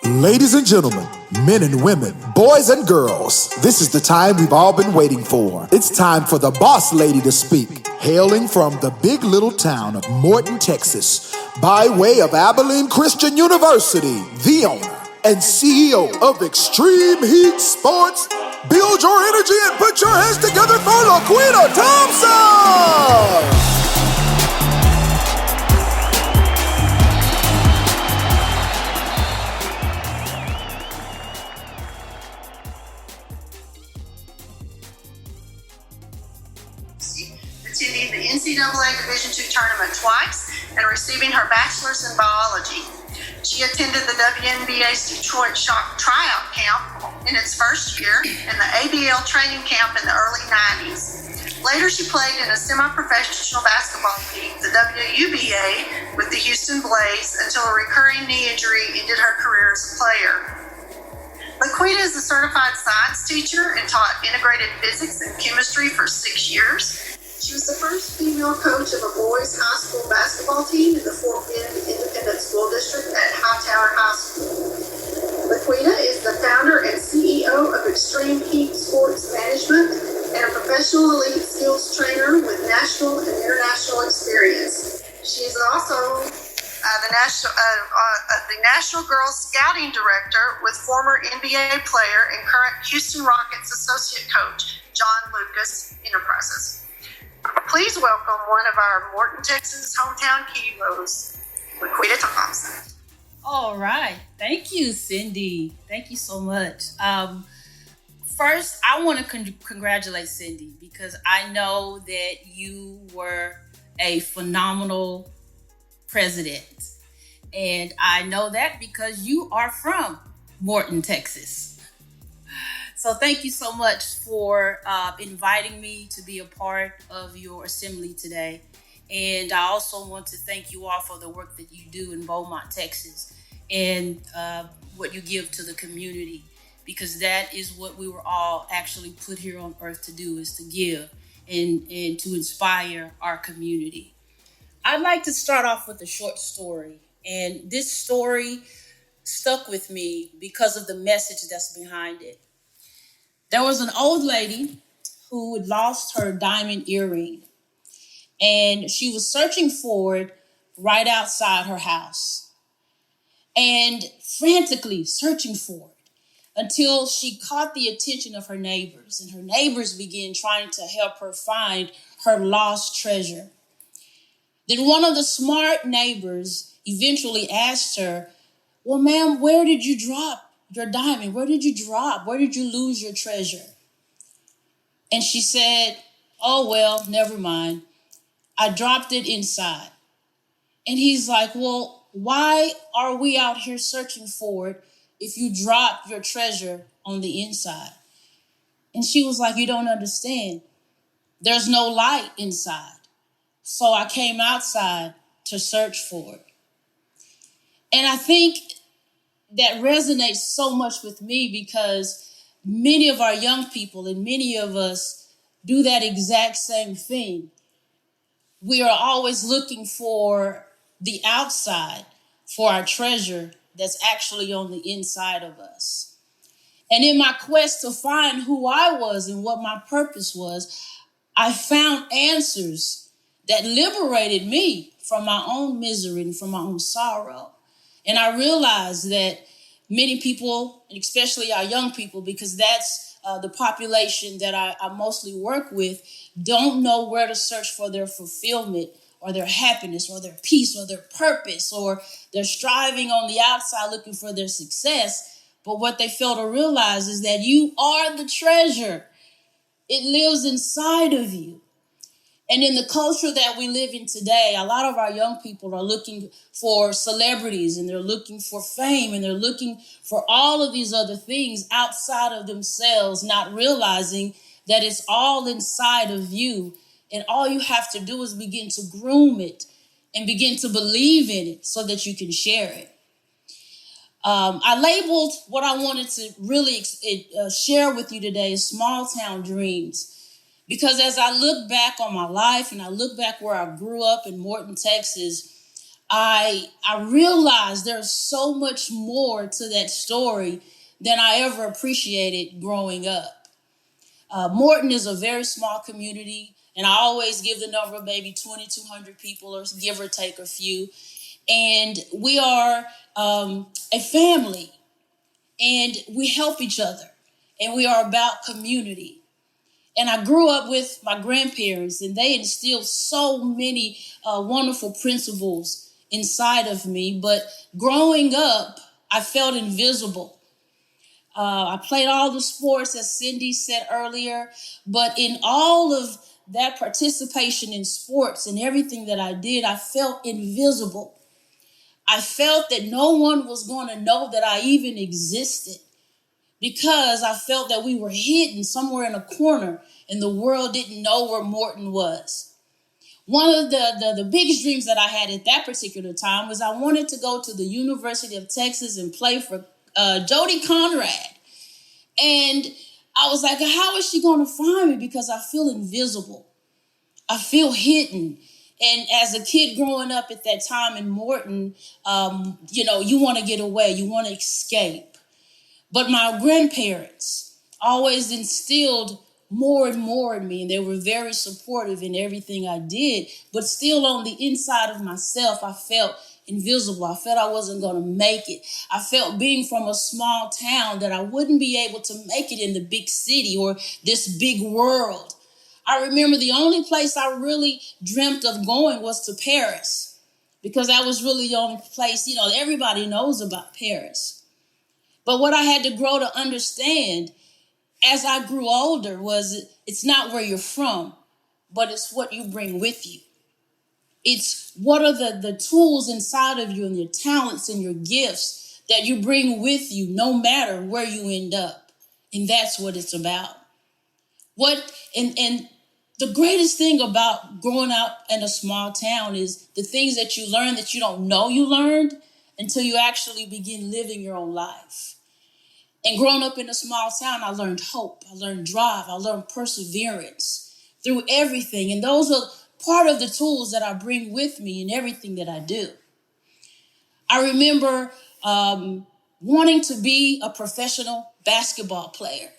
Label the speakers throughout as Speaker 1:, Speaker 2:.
Speaker 1: Ladies and gentlemen, men and women, boys and girls, this is the time we've all been waiting for. It's time for the boss lady to speak. Hailing from the big little town of Morton, Texas, by way of Abilene Christian University, the owner and CEO of Xtreme Heat Sports, build your energy and put your hands together for LaQuita Thompson!
Speaker 2: Attending the NCAA Division II tournament twice and receiving her bachelor's in biology. She attended the WNBA's Detroit Shock tryout camp in its first year and the ABL training camp in the early 90s. Later, she played in a semi-professional basketball league, the WUBA, with the Houston Blaze until a recurring knee injury ended her career as a player. LaQuita is a certified science teacher and taught integrated physics and chemistry for 6 years. She was the first female coach of a boys' high school basketball team in the Fort Bend Independent School District at Hightower High School. LaQuita is the founder and CEO of Xtreme Heat Sports Management and a professional elite skills trainer with national and international experience. She is also the National Girls Scouting Director with former NBA player and current Houston Rockets associate coach John Lucas Enterprises. Please welcome one of our Morton, Texas hometown heroes, LaQuita Thompson.
Speaker 3: All right. Thank you, Cindy. Thank you so much. First, I want to congratulate Cindy because I know that you were a phenomenal president. And I know that because you are from Morton, Texas. So thank you so much for inviting me to be a part of your assembly today. And I also want to thank you all for the work that you do in Beaumont, Texas, and what you give to the community, because that is what we were all actually put here on earth to do, is to give and to inspire our community. I'd like to start off with a short story. And this story stuck with me because of the message that's behind it. There was an old lady who had lost her diamond earring, and she was searching for it right outside her house and frantically searching for it until she caught the attention of her neighbors, and her neighbors began trying to help her find her lost treasure. Then one of the smart neighbors eventually asked her, "Well, ma'am, where did you drop your diamond? Where did you drop? Where did you lose your treasure?" And she said, "Oh, well, never mind. I dropped it inside." And he's like, "Well, why are we out here searching for it if you dropped your treasure on the inside?" And she was like, "You don't understand. There's no light inside. So I came outside to search for it." And I think that resonates so much with me because many of our young people and many of us do that exact same thing. We are always looking for the outside for our treasure that's actually on the inside of us. And in my quest to find who I was and what my purpose was, I found answers that liberated me from my own misery and from my own sorrow. And I realized that many people, and especially our young people, because that's the population that I mostly work with, don't know where to search for their fulfillment or their happiness or their peace or their purpose, or they're striving on the outside looking for their success. But what they fail to realize is that you are the treasure. It lives inside of you. And in the culture that we live in today, a lot of our young people are looking for celebrities, and they're looking for fame, and they're looking for all of these other things outside of themselves, not realizing that it's all inside of you. And all you have to do is begin to groom it and begin to believe in it so that you can share it. I labeled what I wanted to really share with you today as small town dreams. Because as I look back on my life and I look back where I grew up in Morton, Texas, I realized there's so much more to that story than I ever appreciated growing up. Morton is a very small community, and I always give the number of maybe 2,200 people, or give or take a few. And we are a family, and we help each other, and we are about community. And I grew up with my grandparents, and they instilled so many wonderful principles inside of me. But growing up, I felt invisible. I played all the sports, as Cindy said earlier, but in all of that participation in sports and everything that I did, I felt invisible. I felt that no one was going to know that I even existed, because I felt that we were hidden somewhere in a corner and the world didn't know where Morton was. One of the biggest dreams that I had at that particular time was I wanted to go to the University of Texas and play for Jody Conrad. And I was like, how is she going to find me? Because I feel invisible. I feel hidden. And as a kid growing up at that time in Morton, you want to get away. You want to escape. But my grandparents always instilled more and more in me, and they were very supportive in everything I did. But still on the inside of myself, I felt invisible. I felt I wasn't going to make it. I felt, being from a small town, that I wouldn't be able to make it in the big city or this big world. I remember the only place I really dreamt of going was to Paris, because that was really the only place, everybody knows about Paris. But what I had to grow to understand as I grew older was, it's not where you're from, but it's what you bring with you. It's what are the tools inside of you and your talents and your gifts that you bring with you no matter where you end up. And that's what it's about. And the greatest thing about growing up in a small town is the things that you learn that you don't know you learned until you actually begin living your own life. And growing up in a small town, I learned hope, I learned drive, I learned perseverance through everything. And those are part of the tools that I bring with me in everything that I do. I remember wanting to be a professional basketball player.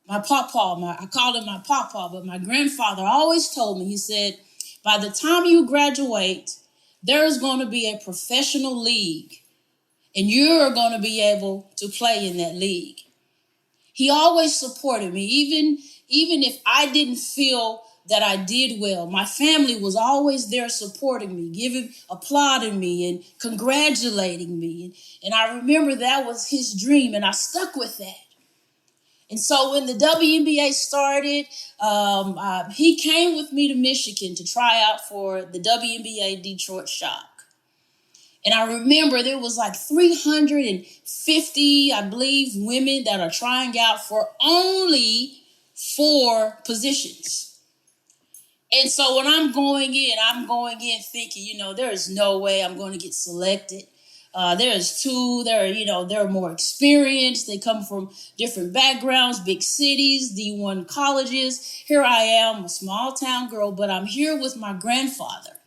Speaker 3: My pawpaw, I called him my pawpaw, but my grandfather always told me, he said, by the time you graduate, there is going to be a professional league, and you're going to be able to play in that league. He always supported me, even if I didn't feel that I did well. My family was always there supporting me, applauding me and congratulating me. And I remember that was his dream, and I stuck with that. And so when the WNBA started, he came with me to Michigan to try out for the WNBA Detroit Shock. And I remember there was like 350, I believe, women that are trying out for only 4 positions. And so when I'm going in thinking, there is no way I'm going to get selected. There's 2, they're more experienced. They come from different backgrounds, big cities, D1 colleges. Here I am, a small town girl, but I'm here with my grandfather.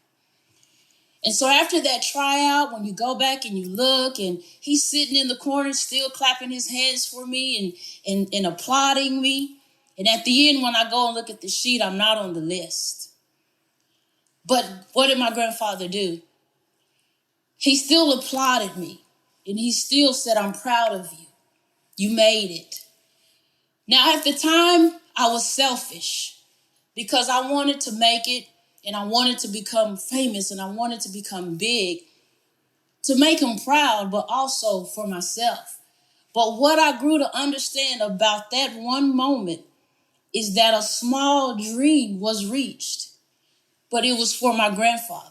Speaker 3: And so after that tryout, when you go back and you look, and he's sitting in the corner still clapping his hands for me and applauding me. And at the end, when I go and look at the sheet, I'm not on the list. But what did my grandfather do? He still applauded me, and he still said, I'm proud of you. You made it. Now, at the time, I was selfish because I wanted to make it, and I wanted to become famous, and I wanted to become big, to make him proud, but also for myself. But what I grew to understand about that one moment is that a small dream was reached, but it was for my grandfather.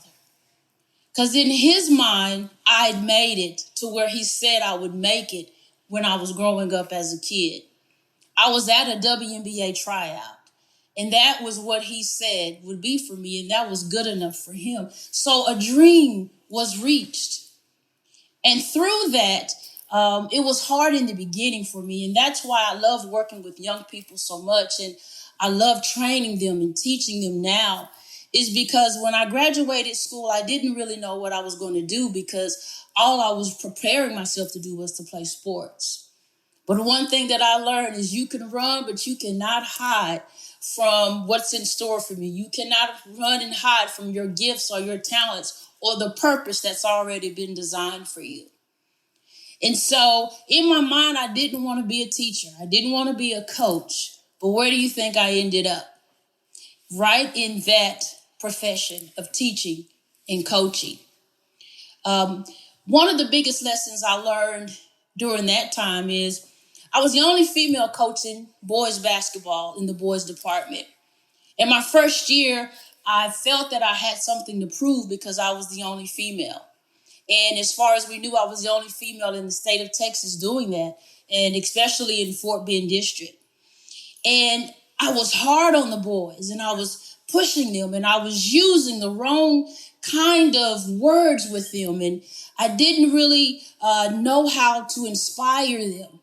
Speaker 3: Because in his mind, I'd made it to where he said I would make it when I was growing up as a kid. I was at a WNBA tryout, and that was what he said would be for me, and that was good enough for him. So a dream was reached. And through that, it was hard in the beginning for me, and that's why I love working with young people so much, and I love training them and teaching them now, is because when I graduated school, I didn't really know what I was going to do because all I was preparing myself to do was to play sports. But one thing that I learned is you can run, but you cannot hide from what's in store for me. You cannot run and hide from your gifts or your talents or the purpose that's already been designed for you. And so in my mind, I didn't want to be a teacher. I didn't want to be a coach. But where do you think I ended up? Right in that profession of teaching and coaching. One of the biggest lessons I learned during that time is I was the only female coaching boys basketball in the boys department. In my first year, I felt that I had something to prove because I was the only female. And as far as we knew, I was the only female in the state of Texas doing that, and especially in Fort Bend District. And I was hard on the boys, and I was pushing them, and I was using the wrong kind of words with them, and I didn't really know how to inspire them.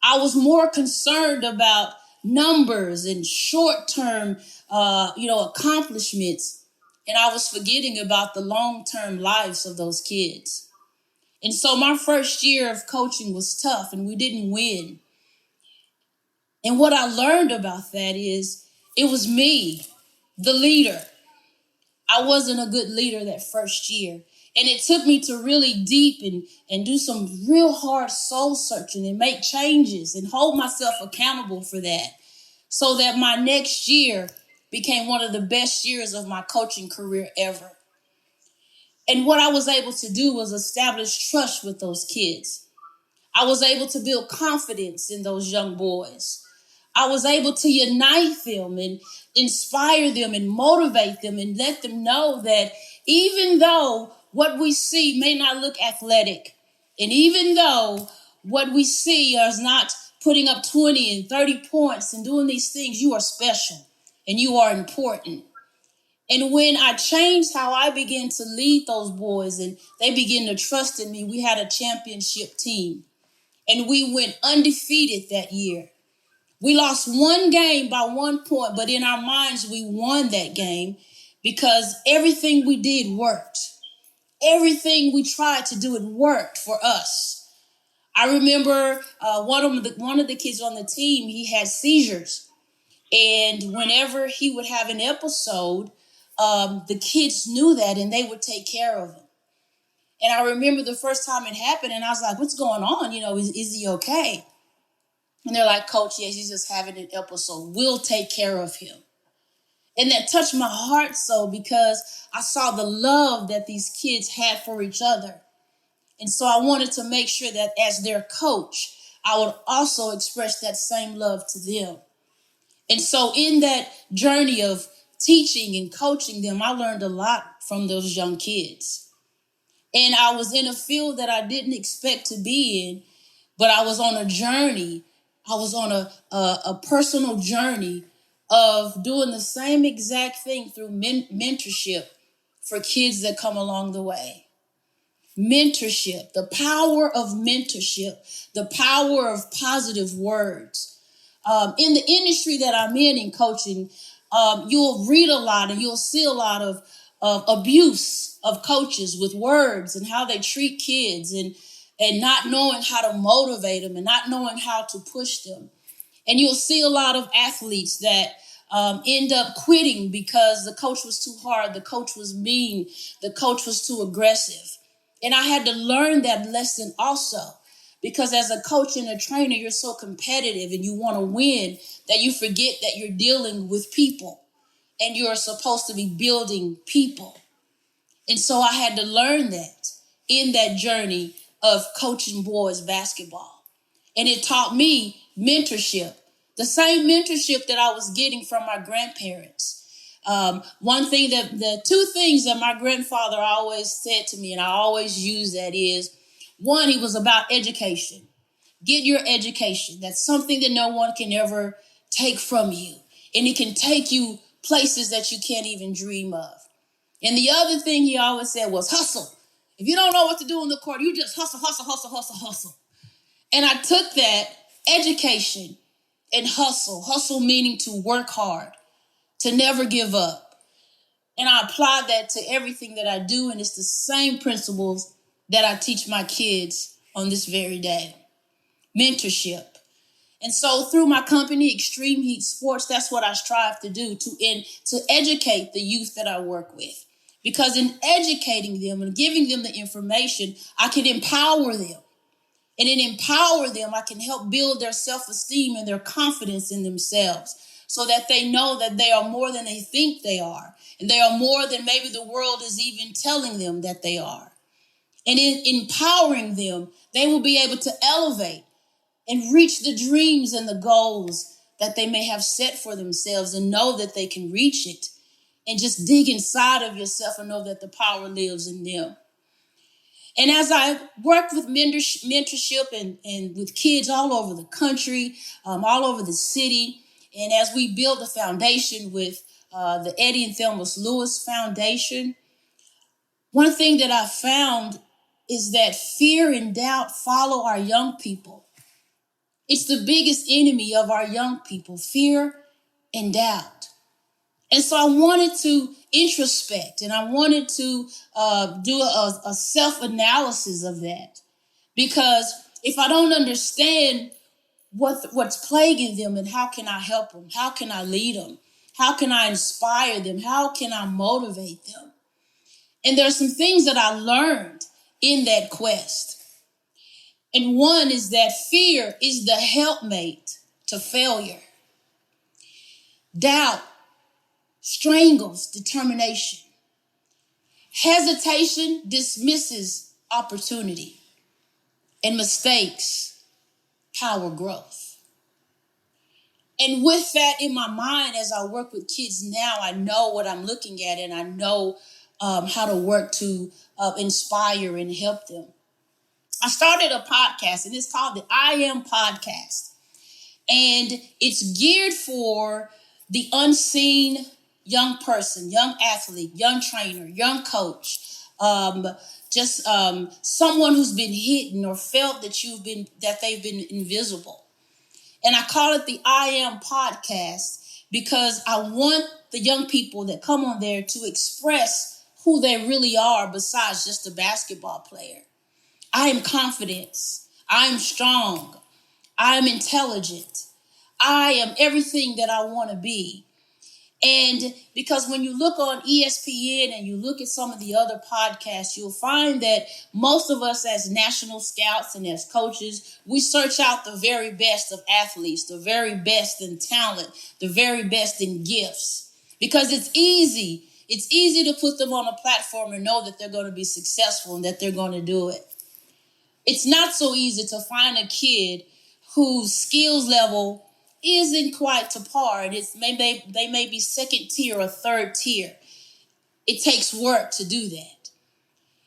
Speaker 3: I was more concerned about numbers and short-term, accomplishments, and I was forgetting about the long-term lives of those kids. And so my first year of coaching was tough, and we didn't win. And what I learned about that is it was me, the leader. I wasn't a good leader that first year. And it took me to really deep and do some real hard soul searching and make changes and hold myself accountable for that so that my next year became one of the best years of my coaching career ever. And what I was able to do was establish trust with those kids. I was able to build confidence in those young boys. I was able to unite them and inspire them and motivate them and let them know that even though what we see may not look athletic, and even though what we see is not putting up 20 and 30 points and doing these things, you are special and you are important. And when I changed how I began to lead those boys and they began to trust in me, we had a championship team and we went undefeated that year. We lost one game by 1 point, but in our minds, we won that game because everything we did worked. Everything we tried to do, it worked for us. I remember one of the kids on the team, he had seizures. And whenever he would have an episode, the kids knew that and they would take care of him. And I remember the first time it happened and I was like, what's going on? Is he okay? And they're like, Coach, yes, he's just having an episode. We'll take care of him. And that touched my heart so because I saw the love that these kids had for each other. And so I wanted to make sure that as their coach, I would also express that same love to them. And so in that journey of teaching and coaching them, I learned a lot from those young kids. And I was in a field that I didn't expect to be in, but I was on a journey. I was on a personal journey of doing the same exact thing through mentorship for kids that come along the way. Mentorship, the power of mentorship, the power of positive words. In the industry that I'm in coaching, you'll read a lot and you'll see a lot of abuse of coaches with words and how they treat kids and not knowing how to motivate them and not knowing how to push them. And you'll see a lot of athletes that end up quitting because the coach was too hard, the coach was mean, the coach was too aggressive. And I had to learn that lesson also because as a coach and a trainer, you're so competitive and you want to win that you forget that you're dealing with people and you're supposed to be building people. And so I had to learn that in that journey of coaching boys basketball. And it taught me mentorship, the same mentorship that I was getting from my grandparents. The two things that my grandfather always said to me, and I always use that is, one, he was about education. Get your education. That's something that no one can ever take from you. And it can take you places that you can't even dream of. And the other thing he always said was hustle. If you don't know what to do on the court, you just hustle, hustle, hustle, hustle, hustle. And I took that education and hustle meaning to work hard, to never give up, And I apply that to everything that I do, and it's the same principles that I teach my kids on this very day. Mentorship. And so through my company, Xtreme Heat Sports, that's what I strive to do, to educate the youth that I work with. Because in educating them and giving them the information, I can empower them. And in empower them, I can help build their self-esteem and their confidence in themselves so that they know that they are more than they think they are. And they are more than maybe the world is even telling them that they are. And in empowering them, they will be able to elevate and reach the dreams and the goals that they may have set for themselves and know that they can reach it. And just dig inside of yourself and know that the power lives in them. And as I work with mentorship and with kids all over the country, all over the city, and as we build a foundation with the Eddie and Thelma Lewis Foundation, one thing that I found is that fear and doubt follow our young people. It's the biggest enemy of our young people, fear and doubt. And so I wanted to introspect and I wanted to do a self-analysis of that. Because if I don't understand what's plaguing them, and how can I help them? How can I lead them? How can I inspire them? How can I motivate them? And there are some things that I learned in that quest. And one is that fear is the helpmate to failure. Doubt strangles determination. Hesitation dismisses opportunity. And mistakes power growth. And with that in my mind, as I work with kids now, I know what I'm looking at, and I know how to work to inspire and help them. I started a podcast, and it's called the I Am Podcast. And it's geared for the unseen young person, young athlete, young trainer, young coach, someone who's been hidden or felt that they've been invisible. And I call it the I Am Podcast because I want the young people that come on there to express who they really are besides just a basketball player. I am confidence. I am strong. I am intelligent. I am everything that I want to be. And because when you look on ESPN and you look at some of the other podcasts, you'll find that most of us as national scouts and as coaches, we search out the very best of athletes, the very best in talent, the very best in gifts. Because it's easy. It's easy to put them on a platform and know that they're going to be successful and that they're going to do it. It's not so easy to find a kid whose skills level isn't quite to par, and they may be second tier or third tier. It takes work to do that.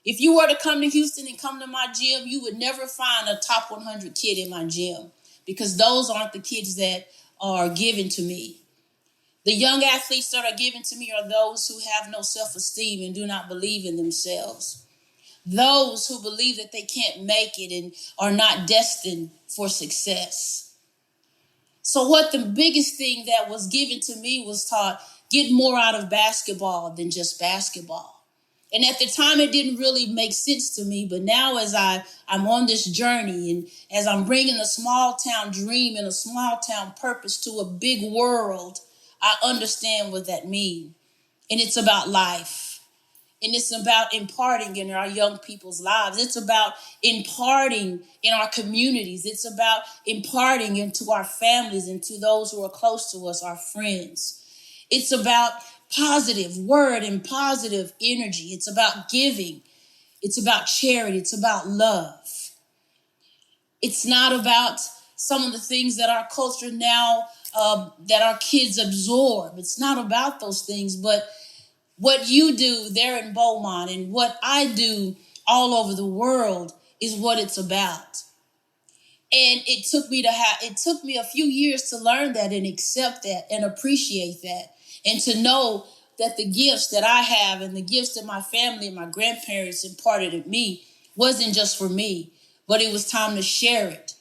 Speaker 3: If you were to come to Houston and come to my gym, you would never find a top 100 kid in my gym because those aren't the kids that are given to me. The young athletes that are given to me are those who have no self-esteem and do not believe in themselves. Those who believe that they can't make it and are not destined for success. So what the biggest thing that was given to me was taught, get more out of basketball than just basketball. And at the time, it didn't really make sense to me. But now as I'm on this journey and as I'm bringing a small town dream and a small town purpose to a big world, I understand what that means. And it's about life. And it's about imparting in our young people's lives. It's about imparting in our communities. It's about imparting into our families and to those who are close to us, our friends. It's about positive word and positive energy. It's about giving. It's about charity. It's about love. It's not about some of the things that our culture now, that our kids absorb. It's not about those things, but what you do there in Beaumont and what I do all over the world is what it's about. And it took me a few years to learn that and accept that and appreciate that and to know that the gifts that I have and the gifts that my family and my grandparents imparted in me wasn't just for me, but it was time to share it.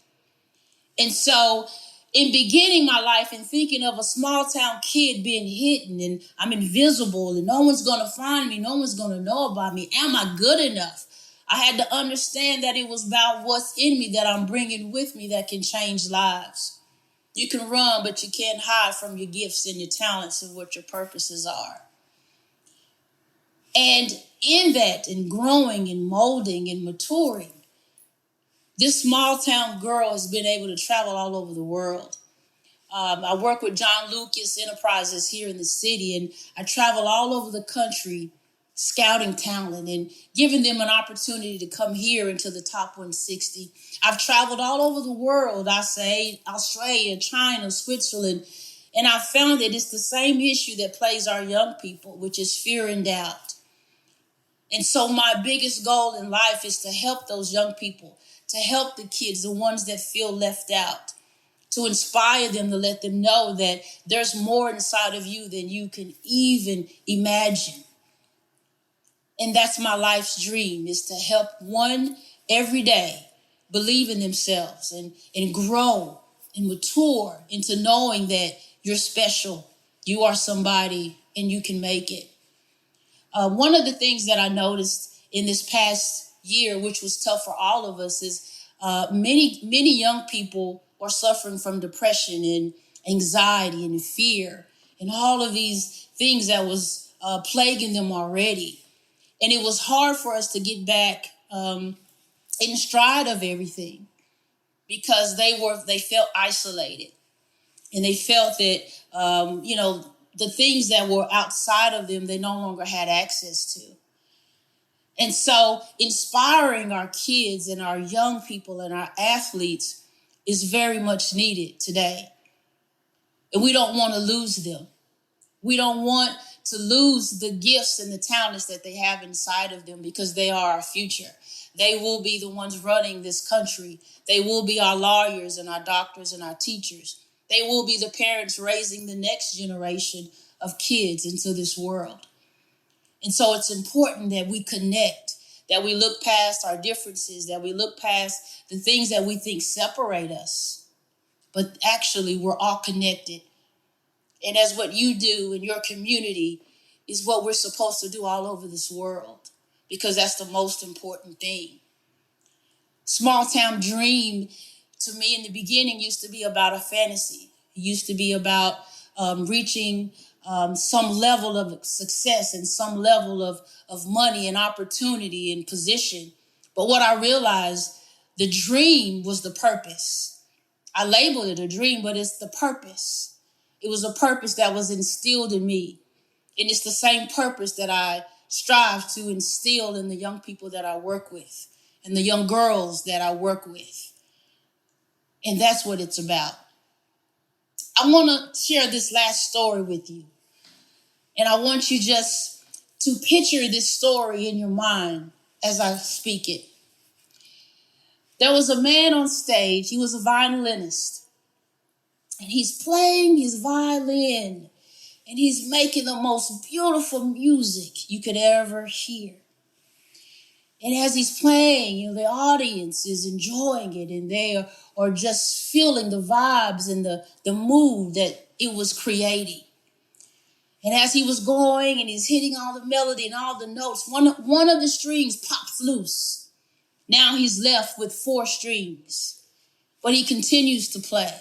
Speaker 3: And so in beginning my life and thinking of a small town kid being hidden and I'm invisible and no one's going to find me, no one's going to know about me. Am I good enough? I had to understand that it was about what's in me that I'm bringing with me that can change lives. You can run, but you can't hide from your gifts and your talents and what your purposes are. And in that, and growing and molding and maturing, this small town girl has been able to travel all over the world. I work with John Lucas Enterprises here in the city, and I travel all over the country scouting talent and giving them an opportunity to come here into the top 160. I've traveled all over the world, I say, Australia, China, Switzerland, and I found that it's the same issue that plagues our young people, which is fear and doubt. And so my biggest goal in life is to help those young people, to help the kids, the ones that feel left out, to inspire them, to let them know that there's more inside of you than you can even imagine. And that's my life's dream, is to help one every day believe in themselves and grow and mature into knowing that you're special, you are somebody, and you can make it. One of the things that I noticed in this past year, which was tough for all of us, is many young people are suffering from depression and anxiety and fear and all of these things that was plaguing them already. And it was hard for us to get back in stride of everything because they felt isolated and they felt that the things that were outside of them they no longer had access to. And so inspiring our kids and our young people and our athletes is very much needed today. And we don't want to lose them. We don't want to lose the gifts and the talents that they have inside of them because they are our future. They will be the ones running this country. They will be our lawyers and our doctors and our teachers. They will be the parents raising the next generation of kids into this world. And so it's important that we connect, that we look past our differences, that we look past the things that we think separate us. But actually, we're all connected. And as what you do in your community is what we're supposed to do all over this world, because that's the most important thing. Small town dream, to me in the beginning, used to be about a fantasy. It used to be about reaching some level of success and some level of money and opportunity and position. But what I realized, the dream was the purpose. I labeled it a dream, but it's the purpose. It was a purpose that was instilled in me. And it's the same purpose that I strive to instill in the young people that I work with and the young girls that I work with. And that's what it's about. I want to share this last story with you. And I want you just to picture this story in your mind as I speak it. There was a man on stage. He was a violinist. And he's playing his violin. And he's making the most beautiful music you could ever hear. And as he's playing, the audience is enjoying it. And they are just feeling the vibes and the mood that it was creating. And as he was going and he's hitting all the melody and all the notes, one of the strings pops loose. Now he's left with 4 strings. But he continues to play.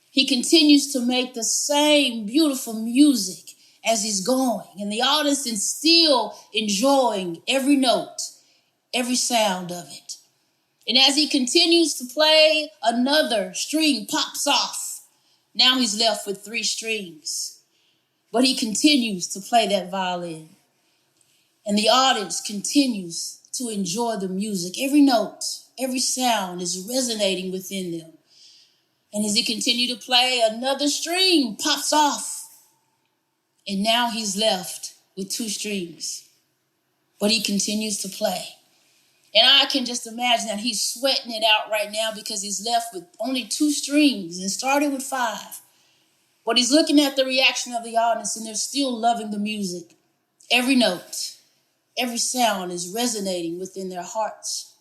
Speaker 3: He continues to make the same beautiful music as he's going. And the audience is still enjoying every note, every sound of it. And as he continues to play, another string pops off. Now he's left with 3 strings. But he continues to play that violin. And the audience continues to enjoy the music. Every note, every sound is resonating within them. And as he continued to play, another string pops off. And now he's left with 2 strings. But he continues to play. And I can just imagine that he's sweating it out right now because he's left with only 2 strings and started with 5. But he's looking at the reaction of the audience and they're still loving the music. Every note, every sound is resonating within their hearts.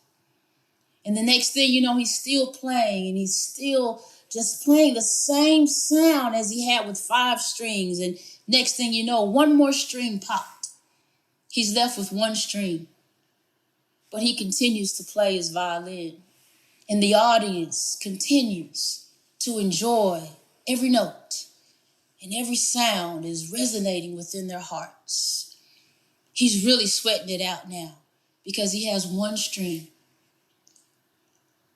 Speaker 3: And the next thing you know, he's still playing and he's still just playing the same sound as he had with 5 strings. And next thing you know, one more string popped. He's left with 1 string. But he continues to play his violin. And the audience continues to enjoy every note. And every sound is resonating within their hearts. He's really sweating it out now because he has 1 string.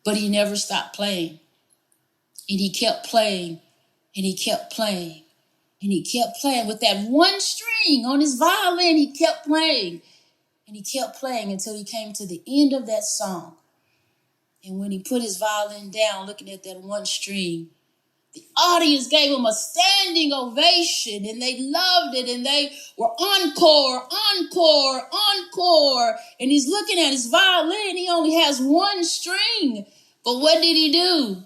Speaker 3: But he never stopped playing. And he kept playing, and he kept playing, and he kept playing with that 1 string on his violin. He kept playing, and he kept playing until he came to the end of that song. And when he put his violin down, looking at that 1 string, the audience gave him a standing ovation, and they loved it, and they were encore, encore, encore. And he's looking at his violin. He only has 1 string. But what did he do?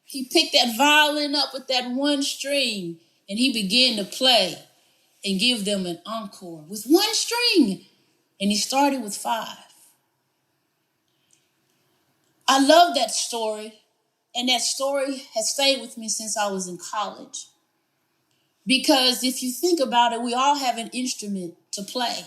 Speaker 3: He picked that violin up with that 1 string, and he began to play and give them an encore with 1 string. And he started with 5. I love that story, and that story has stayed with me since I was in college. Because if you think about it, we all have an instrument to play.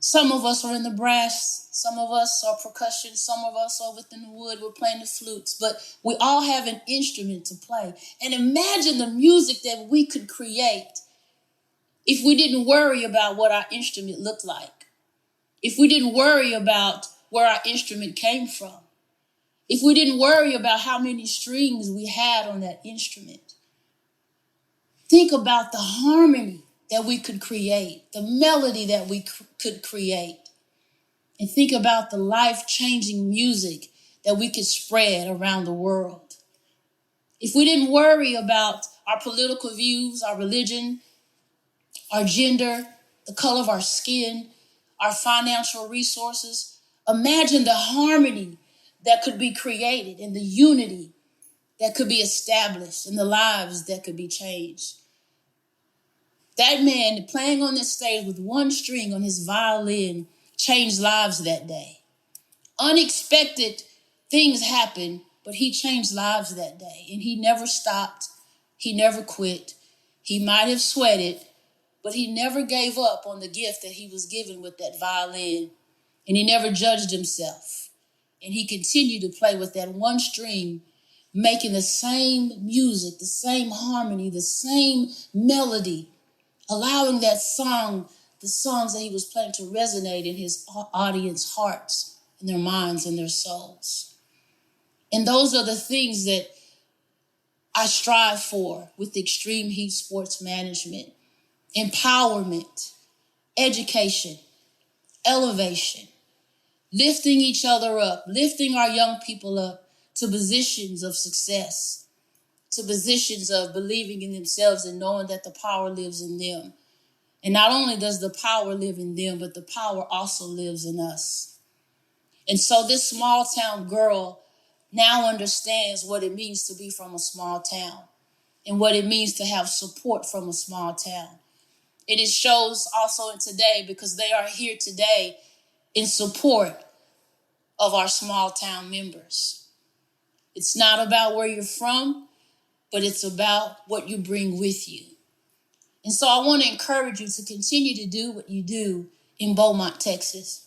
Speaker 3: Some of us are in the brass, some of us are percussion, some of us are within the wood, we're playing the flutes, but we all have an instrument to play. And imagine the music that we could create if we didn't worry about what our instrument looked like, if we didn't worry about where our instrument came from, if we didn't worry about how many strings we had on that instrument. Think about the harmony that we could create, the melody that we could create. And think about the life-changing music that we could spread around the world. If we didn't worry about our political views, our religion, our gender, the color of our skin, our financial resources, imagine the harmony that could be created and the unity that could be established and the lives that could be changed. That man playing on this stage with 1 string on his violin changed lives that day. Unexpected things happened, but he changed lives that day. And he never stopped. He never quit. He might have sweated, but he never gave up on the gift that he was given with that violin. And he never judged himself. And he continued to play with that 1 string, making the same music, the same harmony, the same melody, allowing that song, the songs that he was playing, to resonate in his audience hearts and their minds and their souls. And those are the things that I strive for with Xtreme Heat Sports Management: empowerment, education, elevation, lifting each other up, lifting our young people up to positions of success, to positions of believing in themselves and knowing that the power lives in them. And not only does the power live in them, but the power also lives in us. And so this small town girl now understands what it means to be from a small town and what it means to have support from a small town. And it shows also in today, because they are here today in support of our small town members. It's not about where you're from, but it's about what you bring with you. And so I want to encourage you to continue to do what you do in Beaumont, Texas.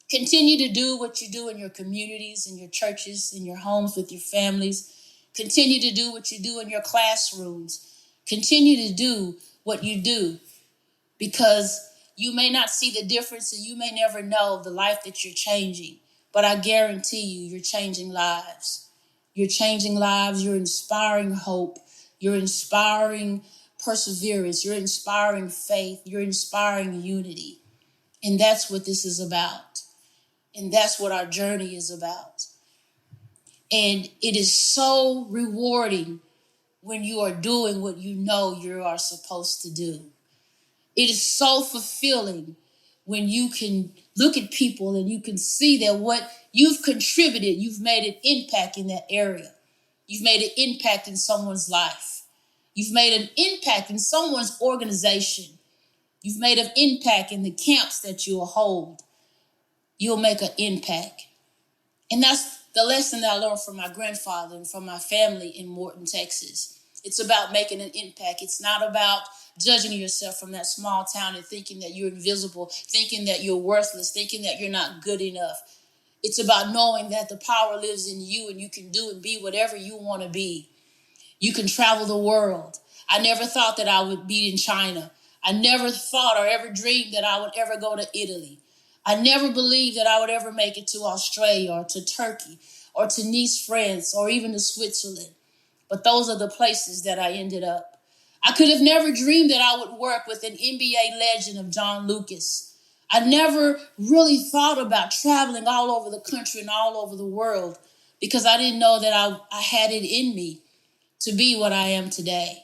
Speaker 3: Continue to do what you do in your communities, in your churches, in your homes, with your families. Continue to do what you do in your classrooms. Continue to do what you do, because you may not see the difference and you may never know the life that you're changing. But I guarantee you, you're changing lives. You're changing lives. You're inspiring hope. You're inspiring perseverance. You're inspiring faith. You're inspiring unity. And that's what this is about. And that's what our journey is about. And it is so rewarding when you are doing what you know you are supposed to do. It is so fulfilling when you can look at people and you can see that what you've contributed, you've made an impact in that area. You've made an impact in someone's life. You've made an impact in someone's organization. You've made an impact in the camps that you'll hold. You'll make an impact. And that's the lesson that I learned from my grandfather and from my family in Morton, Texas. It's about making an impact. It's not about judging yourself from that small town and thinking that you're invisible, thinking that you're worthless, thinking that you're not good enough. It's about knowing that the power lives in you and you can do and be whatever you want to be. You can travel the world. I never thought that I would be in China. I never thought or ever dreamed that I would ever go to Italy. I never believed that I would ever make it to Australia or to Turkey or to Nice, France, or even to Switzerland. But those are the places that I ended up. I could have never dreamed that I would work with an NBA legend of John Lucas. I never really thought about traveling all over the country and all over the world because I didn't know that I had it in me to be what I am today.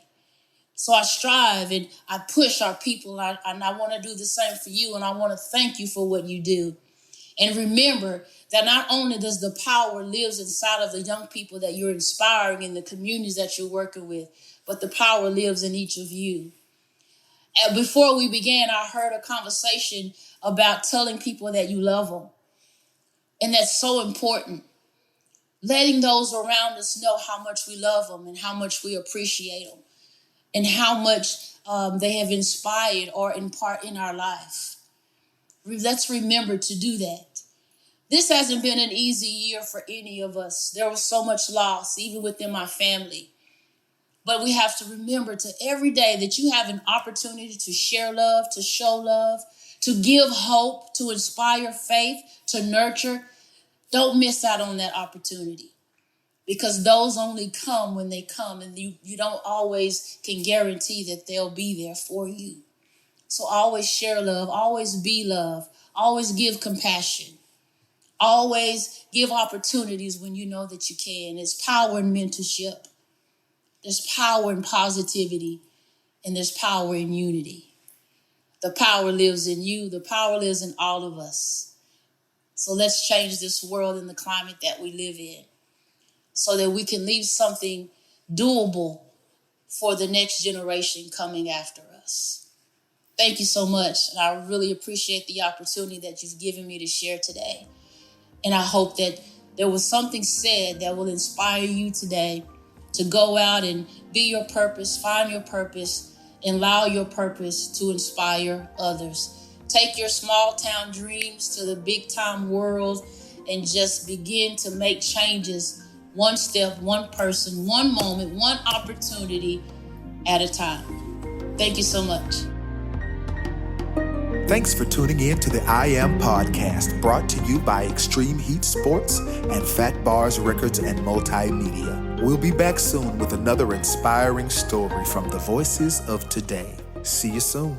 Speaker 3: So I strive and I push our people, and I want to do the same for you, and I want to thank you for what you do. And remember that not only does the power lives inside of the young people that you're inspiring in the communities that you're working with, but the power lives in each of you. And before we began, I heard a conversation about telling people that you love them. And that's so important. Letting those around us know how much we love them and how much we appreciate them and how much they have inspired or impart in our life. Let's remember to do that. This hasn't been an easy year for any of us. There was so much loss, even within my family. But we have to remember to every day that you have an opportunity to share love, to show love, to give hope, to inspire faith, to nurture. Don't miss out on that opportunity because those only come when they come, and you don't always can guarantee that they'll be there for you. So always share love, always be love, always give compassion, always give opportunities when you know that you can. There's power in mentorship. There's power in positivity, and there's power in unity. The power lives in you. The power lives in all of us. So let's change this world and the climate that we live in so that we can leave something doable for the next generation coming after us. Thank you so much. And I really appreciate the opportunity that you've given me to share today. And I hope that there was something said that will inspire you today to go out and be your purpose, find your purpose, and allow your purpose to inspire others. Take your small town dreams to the big time world and just begin to make changes one step, one person, one moment, one opportunity at a time. Thank you so much.
Speaker 1: Thanks for tuning in to the I Am Podcast, brought to you by Xtreme Heat Sports and Fat Bars Records and Multimedia. We'll be back soon with another inspiring story from the voices of today. See you soon.